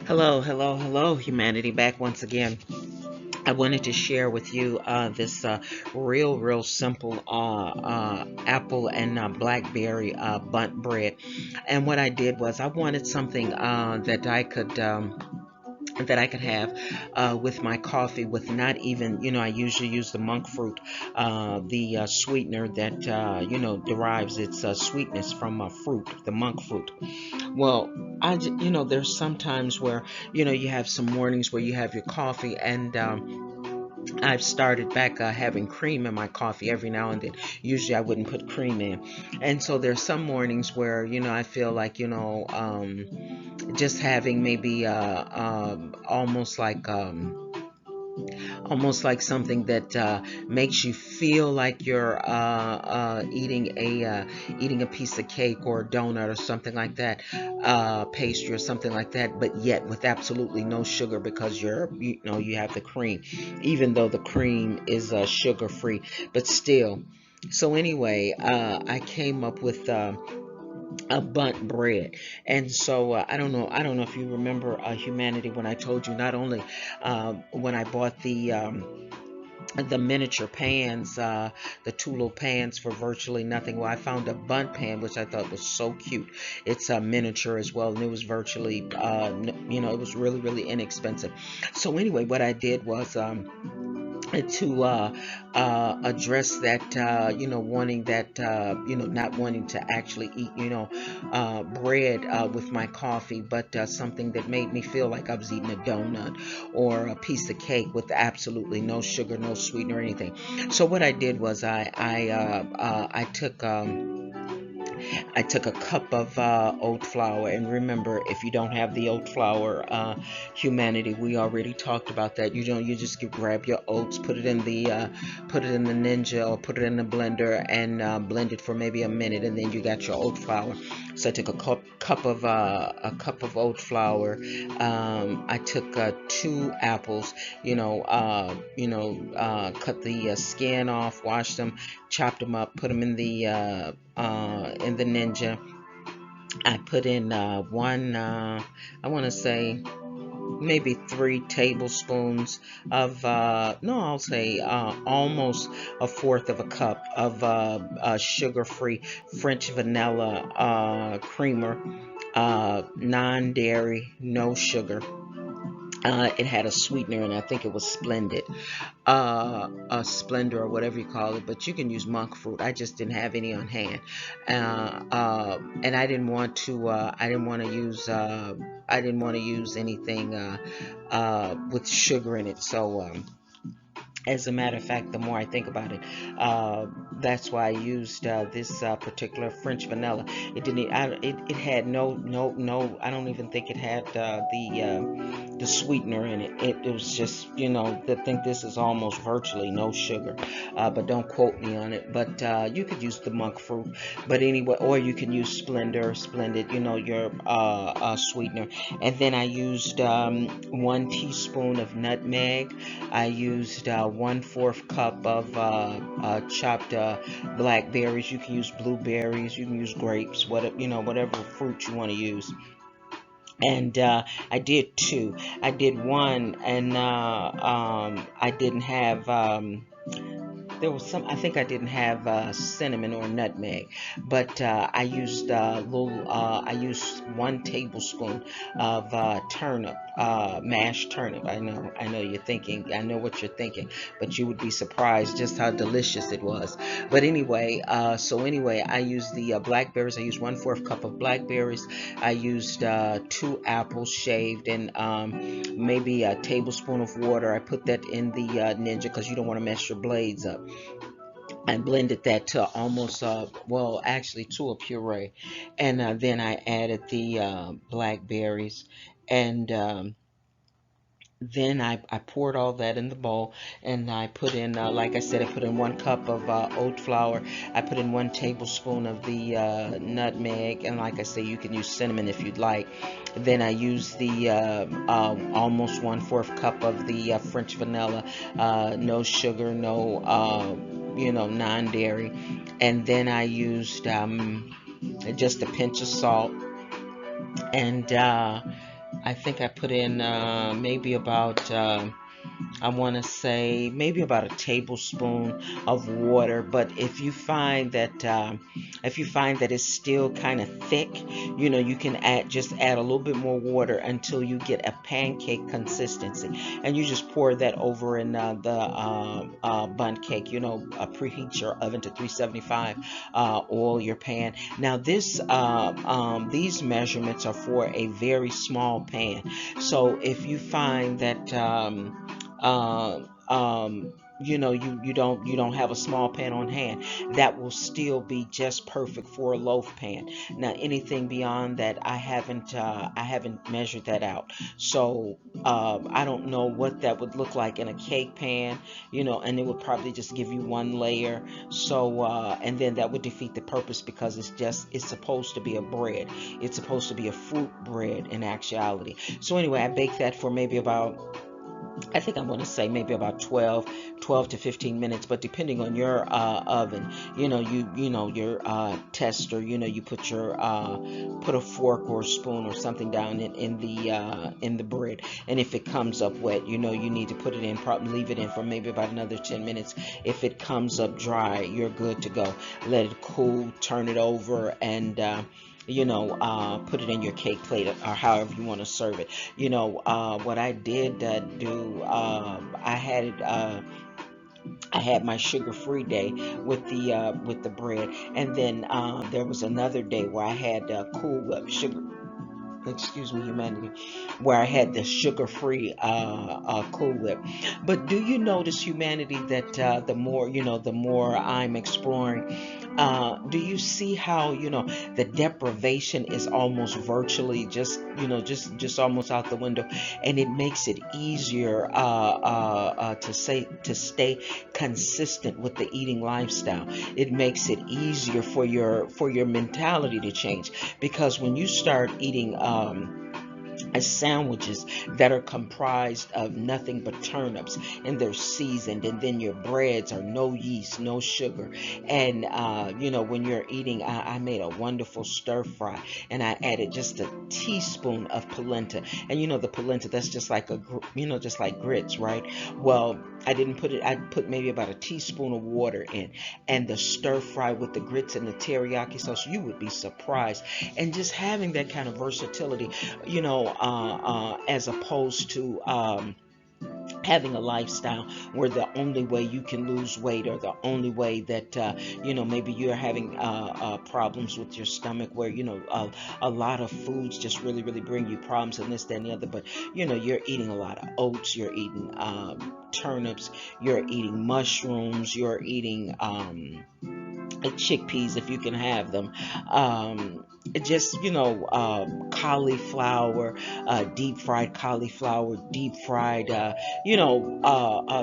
Hello, hello, hello, humanity, back once again. I wanted to share with you this real simple apple and blackberry Bundt bread. And what I did was I wanted something that I could have with my coffee with not even, I usually use the monk fruit, the sweetener that, derives its sweetness from fruit, the monk fruit. Well, there's sometimes where, you have some mornings where you have your coffee, and I've started back having cream in my coffee every now and then. Usually I wouldn't put cream in. And so there's some mornings where, I feel like, just having maybe almost like something that makes you feel like you're eating a piece of cake or a donut or something like that, pastry or something like that, but yet with absolutely no sugar because you have the cream, even though the cream is sugar free, but still. So anyway, I came up with a Bundt bread. And so I don't know if you remember humanity, when I told you, not only when I bought the miniature pans, the two little pans for virtually nothing. Well, I found a Bundt pan, which I thought was so cute. It's a miniature as well, and it was virtually, it was really inexpensive. So anyway, what I did was, to address that, wanting that, not wanting to actually eat, bread with my coffee, but something that made me feel like I was eating a donut or a piece of cake with absolutely no sugar, no sweetener or anything. So what I did was I took a cup of oat flour, and remember, if you don't have the oat flour, humanity, we already talked about that. You just grab your oats, put it in the Ninja or put it in the blender, and blend it for maybe a minute, and then you got your oat flour. So I took a cup of oat flour. I took two apples. Cut the skin off, wash them, chopped them up, put them in the Ninja. I put in I want to say maybe 3 tablespoons of, no, I'll say almost a fourth of a cup of sugar-free French vanilla creamer, non-dairy, no sugar. It had a sweetener, and I think it was Splendid, a Splendor or whatever you call it. But you can use monk fruit. I just didn't have any on hand, and I didn't want to. I didn't want to use anything with sugar in it. So. As a matter of fact, the more I think about it, that's why I used this particular French vanilla. It didn't. It had no. I don't even think it had the sweetener in it. It was just, I think this is almost virtually no sugar. But don't quote me on it. But you could use the monk fruit. But anyway, or you can use Splendid. Your sweetener. And then I used 1 teaspoon of nutmeg. I used 1/4 cup of chopped blackberries. You can use blueberries. You can use grapes. Whatever fruit you want to use. And I did two. I did one, and I didn't have. There was some. I think I didn't have cinnamon or nutmeg, but I used 1 tablespoon of turnip, mashed turnip. I know you're thinking. I know what you're thinking, but you would be surprised just how delicious it was. But anyway, I used the blackberries. I used 1/4 cup of blackberries. I used 2 apples shaved, and maybe a tablespoon of water. I put that in the Ninja because you don't want to mess your blades up. I blended that to almost, well, actually to a puree. And then I added the blackberries. And then I poured all that in the bowl, and I put in, like I said, I put in 1 cup of oat flour. I put in 1 tablespoon of the nutmeg, and like I say, you can use cinnamon if you'd like. Then I used the almost 1/4 cup of the French vanilla, no sugar, no, non-dairy. And then I used just a pinch of salt, and I think I put in maybe about I want to say maybe about a tablespoon of water. But if you find that it's still kind of thick, you can add a little bit more water until you get a pancake consistency, and you just pour that over in the Bundt cake. Preheat your oven to 375. Oil your pan. Now these measurements are for a very small pan. So if you find that you don't have a small pan on hand, that will still be just perfect for a loaf pan. Now anything beyond that, I haven't measured that out, so I don't know what that would look like in a cake pan, and it would probably just give you one layer. So and then that would defeat the purpose, because it's supposed to be a bread. It's supposed to be a fruit bread in actuality. So anyway, I baked that for maybe about, I think I'm going to say maybe about 12 to 15 minutes, but depending on your oven, your tester, you put a fork or a spoon or something down in the bread, and if it comes up wet, you need to put it in, probably leave it in for maybe about another 10 minutes. If it comes up dry, you're good to go. Let it cool, turn it over, and put it in your cake plate, or however you want to serve it. What I did do, I had my sugar-free day with the bread, and then there was another day where I had Cool Whip sugar. Excuse me, humanity, where I had the sugar-free Cool Whip. But do you notice, humanity, that the more I'm exploring, do you see how the deprivation is almost virtually just almost out the window, and it makes it easier to stay consistent with the eating lifestyle. It makes it easier for your mentality to change, because when you start eating sandwiches that are comprised of nothing but turnips, and they're seasoned, and then your breads are no yeast, no sugar, and when you're eating, I made a wonderful stir fry, and I added just a teaspoon of polenta. And the polenta, that's just like just like grits, right? Well, I didn't put it, I put maybe about a teaspoon of water in, and the stir fry with the grits and the teriyaki sauce, you would be surprised. And just having that kind of versatility, as opposed to having a lifestyle where the only way you can lose weight, or the only way that maybe you're having problems with your stomach, where a lot of foods just really really bring you problems, and this, that, and the other. But you're eating a lot of oats, you're eating turnips, you're eating mushrooms, you're eating chickpeas if you can have them. Just cauliflower, deep fried cauliflower, deep fried,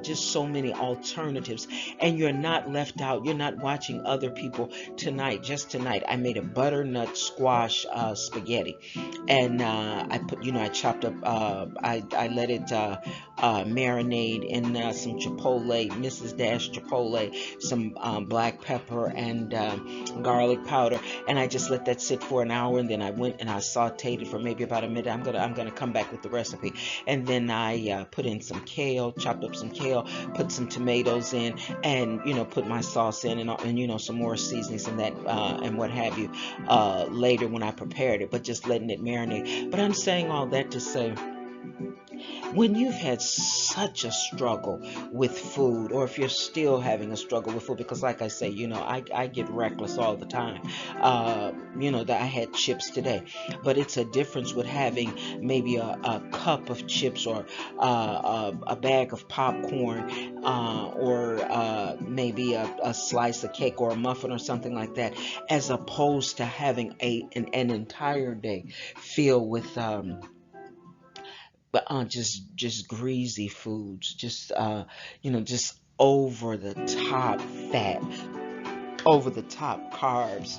just so many alternatives, and you're not left out. You're not watching other people. Tonight I made a butternut squash spaghetti, and I chopped up, I let it marinade in some chipotle, Mrs. Dash chipotle, some black pepper, and garlic powder, and I just let that sit for an hour, and then I went and I sauteed it for maybe about a minute. I'm gonna come back with the recipe, and then I put in some kale, chopped up some kale, put some tomatoes in, and put my sauce in, and some more seasonings and that and what have you later when I prepared it, but just letting it marinate. But I'm saying all that to say, when you've had such a struggle with food, or if you're still having a struggle with food, because like I say, I get reckless all the time. That I had chips today, but it's a difference with having maybe a cup of chips, or a bag of popcorn, or maybe a slice of cake, or a muffin, or something like that, as opposed to having an entire day filled with but just greasy foods, just over the top fat, over the top carbs,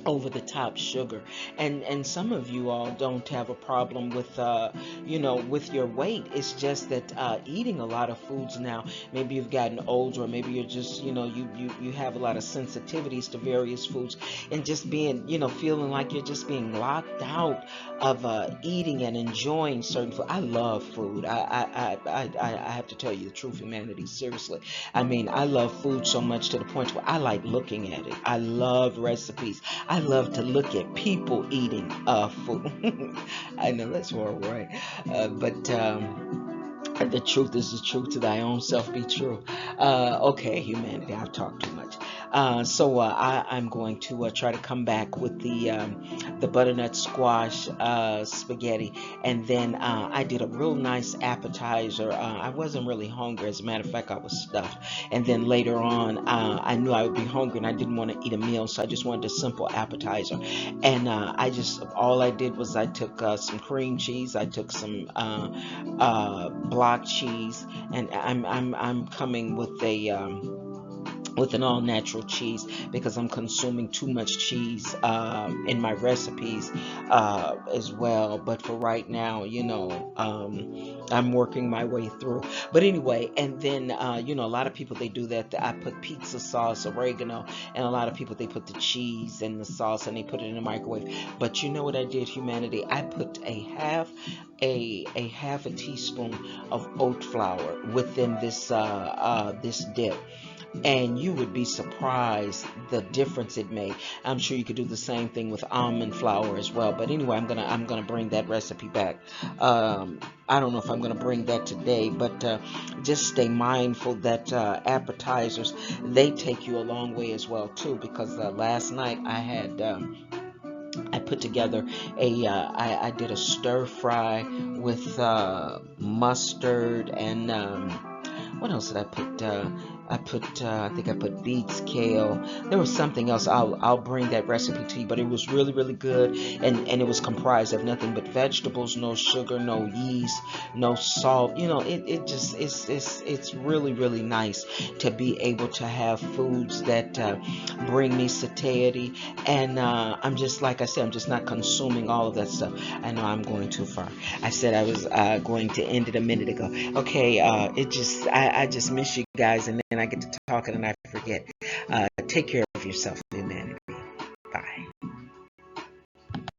over the top sugar. And some of you all don't have a problem with with your weight. It's just that eating a lot of foods now, maybe you've gotten older, or maybe you're just you have a lot of sensitivities to various foods, and just being feeling like you're just being locked out of eating and enjoying certain food. I love food. I have to tell you the truth, humanity, seriously. I mean, I love food so much to the point where I like looking at it. I love recipes. I love to look at people eating food. I know that's horrible, right? But the truth is the truth. To thy own self be true. Okay, humanity, I've talked too much. I'm going to try to come back with the butternut squash spaghetti, and then I did a real nice appetizer. I wasn't really hungry, as a matter of fact, I was stuffed. And then later on, I knew I would be hungry, and I didn't want to eat a meal, so I just wanted a simple appetizer. And I just all I did was I took some cream cheese, I took some block cheese, and I'm coming with an all natural cheese because I'm consuming too much cheese in my recipes as well. But for right now, I'm working my way through. But anyway, and then a lot of people, they do that. I put pizza sauce, oregano, and a lot of people, they put the cheese and the sauce and they put it in the microwave. But you know what I did, humanity? I put a half a teaspoon of oat flour within this dip, and you would be surprised the difference it made. I'm sure you could do the same thing with almond flour as well. But anyway, I'm gonna bring that recipe back. I don't know if I'm gonna bring that today, but just stay mindful that appetizers, they take you a long way as well too. Because last night I put together I did a stir fry with mustard and what else did I put? I think I put beets, kale. There was something else. I'll bring that recipe to you, but it was really really good, and it was comprised of nothing but vegetables, no sugar, no yeast, no salt. It just it's really really nice to be able to have foods that bring me satiety, and I'm just, like I said, I'm just not consuming all of that stuff. I know I'm going too far. I said I was going to end it a minute ago. Okay, I just miss you guys, and then I get to talking and I forget. Take care of yourself, humanity.